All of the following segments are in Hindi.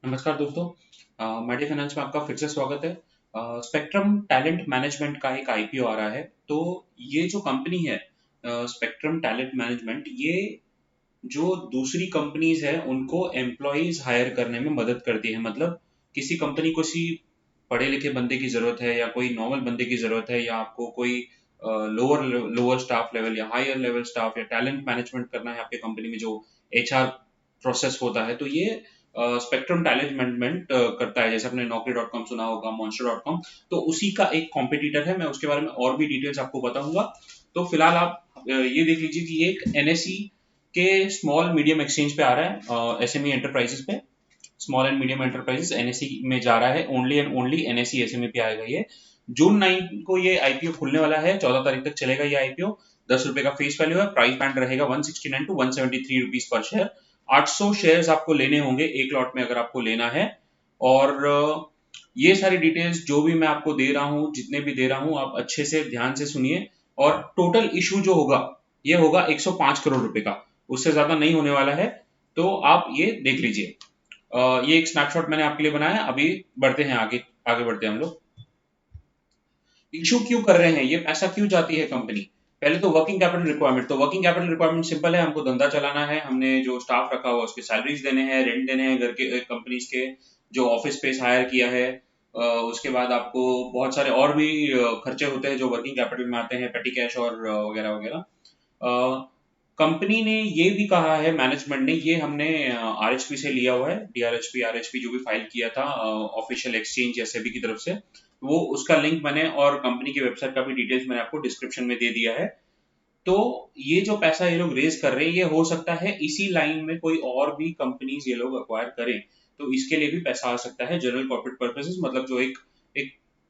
नमस्कार दोस्तों। मैडी फाइनेंस में आपका फिर से स्वागत है। स्पेक्ट्रम टैलेंट मैनेजमेंट का एक आईपीओ आ रहा है। तो ये जो कंपनी है स्पेक्ट्रम टैलेंट मैनेजमेंट, ये जो दूसरी कंपनीज है उनको एम्प्लॉयज हायर करने में मदद करती है। मतलब किसी कंपनी को किसी पढ़े लिखे बंदे की जरूरत है या कोई नॉर्मल बंदे की जरूरत है, या आपको कोई लोअर लोअर स्टाफ लेवल या हायर लेवल स्टाफ या टैलेंट मैनेजमेंट करना है आपके कंपनी में, जो एचआर प्रोसेस होता है, तो ये स्पेक्ट्रम टैलेंट मैनेजमेंट करता है। जैसे आपने Naukri.com सुना होगा, Monster.com, तो उसी का एक कॉम्पिटिटर है। मैं उसके बारे में और भी डिटेल्स आपको बताऊंगा। तो फिलहाल आप ये देख लीजिए कि ये एक एनएसई के स्मॉल मीडियम एक्सचेंज पे आ रहा है, एसएमई एंटरप्राइजेस पे। Small and medium enterprises NSE में जा रहा है, only and only NSE SME पे आएगा ये। जून 9 को ये आईपीओ खुलने वाला है, 14 तारीख तक चलेगा ये आईपीओ। ₹10 का फेस वैल्यू है। प्राइस बैंड रहेगा 169 to 173 rupees per share. 800 shares आपको लेने होंगे एक लॉट में, अगर आपको लेना है। और ये सारी डिटेल्स जो भी मैं आपको दे रहा हूँ, जितने भी दे रहा हूँ, आप अच्छे से ध्यान से सुनिए। और टोटल इशू जो होगा, ये होगा 105 करोड़ रुपए का, उससे ज्यादा नहीं होने वाला है। तो आप ये देख लीजिए। ये एक स्नैपशॉट मैंने आपके लिए बनाया। अभी बढ़ते हैं आगे, आगे बढ़ते हैं हम लोग। इशू क्यों कर रहे हैं, ये पैसा क्यों जाती है कंपनी? पहले तो वर्किंग कैपिटल रिक्वायरमेंट। तो वर्किंग कैपिटल रिक्वायरमेंट सिंपल है, हमको धंधा चलाना है, हमने जो स्टाफ रखा हुआ उसके सैलरीज देने हैं, रेंट देने हैं घर के, कंपनीज के जो ऑफिस स्पेस हायर किया है। उसके बाद आपको बहुत सारे और भी खर्चे होते हैं जो वर्किंग कैपिटल में आते हैं, पेटी कैश और वगैरह वगैरह। कंपनी ने ये भी कहा है, मैनेजमेंट ने, ये हमने आरएचपी से लिया हुआ है, डीआरएचपी आरएचपी जो भी फाइल किया था ऑफिशियल एक्सचेंज या सेबी की तरफ से, वो उसका लिंक मैंने और कंपनी की वेबसाइट का भी डिटेल्स मैंने आपको डिस्क्रिप्शन में दे दिया है। तो ये जो पैसा ये लोग रेज कर रहे हैं, ये हो सकता है इसी लाइन में कोई और भी कंपनीज ये लोग अक्वायर करें, तो इसके लिए भी पैसा आ सकता है। जनरल कॉर्पोरेट पर्पसेस, मतलब जो एक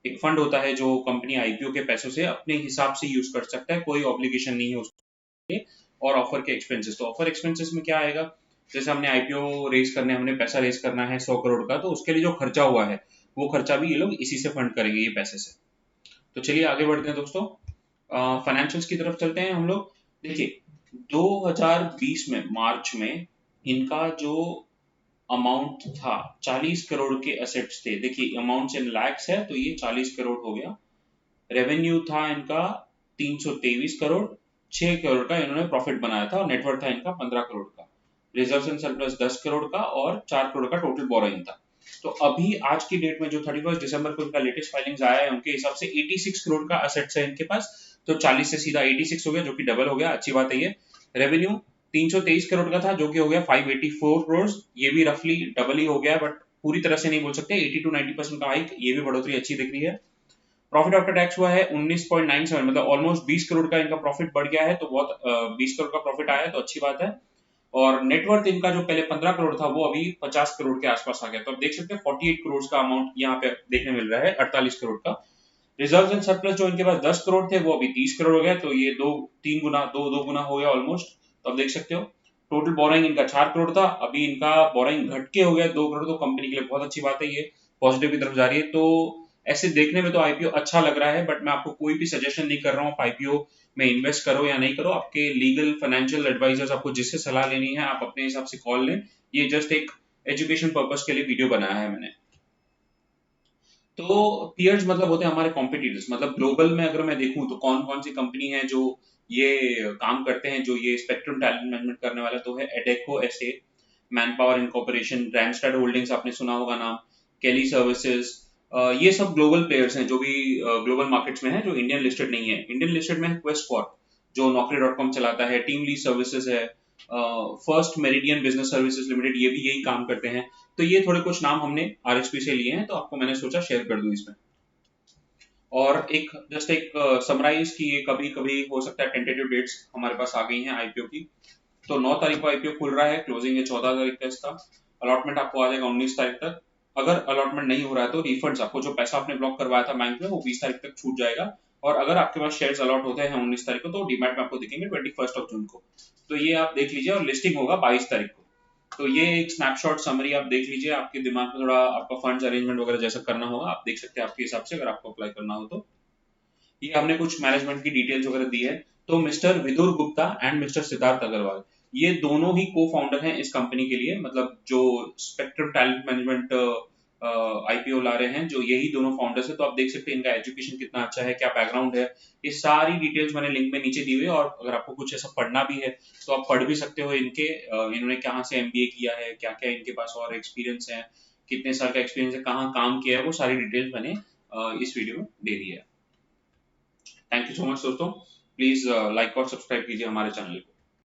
एक फंड होता है जो कंपनी आईपीओ के पैसों से अपने हिसाब से यूज कर सकता है, कोई ऑब्लिगेशन नहीं है उसके। और ऑफर के एक्सपेंसेस, तो ऑफर एक्सपेंसेस में क्या आएगा? जैसे हमने आईपीओ रेज करने, हमने पैसा रेज करना है 100 करोड़ का, तो उसके लिए जो खर्चा हुआ है, वो खर्चा भी ये लोग इसी से फंड करेंगे, ये पैसे से। तो चलिए आगे बढ़ते हैं दोस्तों। फाइनेंशियल्स की तरफ चलते हैं हम लोग। देखिए, 2020 में मार्च में इनका जो अमाउंट था, 40 करोड़ के असेट्स थे। देखिए, अमाउंट इन लैक्स है, तो ये 40 करोड़ हो गया। रेवेन्यू था इनका 323 करोड़। 6 करोड़ का इन्होंने प्रॉफिट बनाया था, और नेटवर्थ था इनका 15 करोड़ का। रिजर्व एंड सरप्लस 10 करोड़ का, और 4 करोड़ का टोटल बोरोइंग था। तो अभी आज की डेट में जो 31 दिसंबर को इनका लेटेस्ट फाइलिंग्स आया है, उनके हिसाब से 86 करोड़ का असेट्स है इनके पास। तो 40 से सीधा 86 हो गया, जो कि डबल हो गया, अच्छी बात है ये। रेवेन्यू 323 करोड़ का था, जो कि हो गया 584 करोड़। ये भी रफली डबल ही हो गया, बट पूरी तरह से नहीं बोल सकते। 80 टू 90% का हाइक, ये भी बढ़ोतरी अच्छी दिख रही है। प्रॉफिट आफ्टर टैक्स हुआ है 19.97, मतलब ऑलमोस्ट 20 करोड़ का इनका प्रॉफिट बढ़ गया है। तो बहुत 20 करोड़ का प्रॉफिट आया है, तो अच्छी बात है। और नेटवर्थ इनका जो पहले 15 करोड़ था, वो अभी 50 करोड़ के आसपास आ गया। तो आप देख सकते हैं 48 करोड़ का अमाउंट यहाँ पे देखने मिल रहा है, 48 करोड़ का। रिजर्व एंड सरप्लस जो इनके पास 10 करोड़ थे, वो अभी 30 करोड़ हो गया। तो ये दो तीन गुना, दो गुना हो गया ऑलमोस्ट। तो आप देख सकते हो। टोटल बोरिंग इनका 4 करोड़ था, अभी इनका बोरिंग घट के हो गया 2 करोड़। तो कंपनी के लिए बहुत अच्छी बात है, ये पॉजिटिव की तरफ जा रही है। तो ऐसे देखने में तो आईपीओ अच्छा लग रहा है, बट मैं आपको कोई भी सजेशन नहीं कर रहा हूँ आईपीओ में इन्वेस्ट करो या नहीं करो। आपके लीगल फाइनेंशियल एडवाइजर्स, आपको जिससे सलाह लेनी है, आप अपने हिसाब से कॉल लें। ये जस्ट एक एजुकेशन पर्पस के लिए वीडियो बनाया है मैंने। तो पीयर्स मतलब होते हैं हमारे कॉम्पिटिटर्स। मतलब ग्लोबल में अगर मैं देखूं तो कौन कौन सी कंपनी है जो ये काम करते हैं, जो ये स्पेक्ट्रम टैलेंट मैनेजमेंट करने वाला, तो है Adecco SA, Manpower Incorporation, Randstad Holdings आपने सुना होगा नाम, केली सर्विसेज। ये सब ग्लोबल प्लेयर्स हैं जो भी ग्लोबल मार्केट्स में है, जो इंडियन लिस्टेड नहीं है। इंडियन लिस्टेड में है क्वेस्ट कॉर्प, जो Naukri.com चलाता है। टीम लीज सर्विसेज है। First meridian business services limited, ये भी यही काम करते हैं। तो ये थोड़े कुछ नाम हमने आरएचपी से लिए हैं, तो आपको मैंने सोचा शेयर कर दूं इसमें। और एक जस्ट एक समराइज की, ये कभी कभी हो सकता है टेंटेटिव डेट्स हमारे पास आ गई हैं आईपीओ की। तो 9 तारीख को आईपीओ खुल रहा है, क्लोजिंग है 14 तारीख का इसका। अलॉटमेंट आपको आ जाएगा 19 तारीख तक। अगर अलॉटमेंट नहीं हो रहा है तो रिफंड्स, आपको जो पैसा आपने ब्लॉक करवाया था बैंक में, वो 20 तारीख तक छूट जाएगा। और अगर आपके पास शेयर्स अलॉट होते हैं 19 तारीख को, तो डीमैट में आपको दिखेंगे 21 जून को। तो ये आप देख लीजिए, और लिस्टिंग होगा 22 तारीख को। तो ये एक स्नैपशॉट समरी आप देख लीजिए। आपके दिमाग में थोड़ा आपका फंड्स अरेंजमेंट वगैरह जैसा करना होगा, आप देख सकते हैं आपके हिसाब से, अगर आपको अप्लाई करना हो तो। ये हमने कुछ मैनेजमेंट की डिटेल्स वगैरह दी है। तो Mister Vidur Gupta and Mister Siddharth Agarwal, ये दोनों ही को फाउंडर हैं इस कंपनी के लिए, मतलब जो स्पेक्ट्रम टैलेंट मैनेजमेंट आईपीओ ला रहे हैं, जो यही दोनों फाउंडर्स है। तो आप देख सकते हैं इनका एजुकेशन कितना अच्छा है, क्या बैकग्राउंड है, ये सारी डिटेल्स मैंने लिंक में नीचे दी हुई है। और अगर आपको कुछ ऐसा पढ़ना भी है तो आप पढ़ भी सकते हो इनके, इन्होंने कहाँ से एमबीए किया है, क्या क्या इनके पास और एक्सपीरियंस है, कितने साल का एक्सपीरियंस है, कहाँ काम किया है, वो सारी डिटेल्स मैंने इस वीडियो में दे दी है। थैंक यू सो मच दोस्तों, प्लीज लाइक और सब्सक्राइब कीजिए हमारे चैनल को।